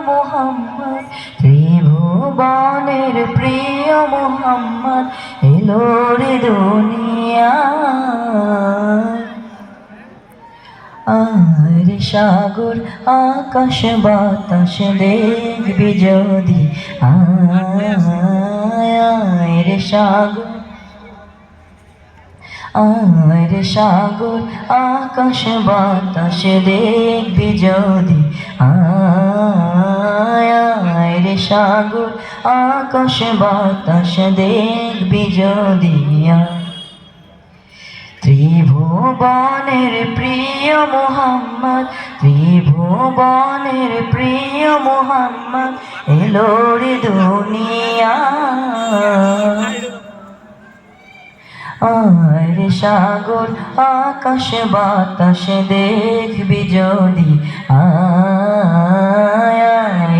মোহাম্মদ, ত্রিভুবনের প্রিয় মোহাম্মদ এলো রে দুনিয়ায়। আর সাগর আকাশ বাতাস দেখবি যদি, আয় রে সাগর, আর সাগর আকাশ বাতাস দেখবি যদি, আয় রে সাগর আকাশ বাতাস দেখবি যদি। ত্রিভুবনের প্রিয় মোহাম্মদ, ত্রিভুবনের প্রিয় মোহাম্মদ এলো রে দুনিয়ায়। আর সাগর আকাশ বাতাস দেখবি যদি, আয়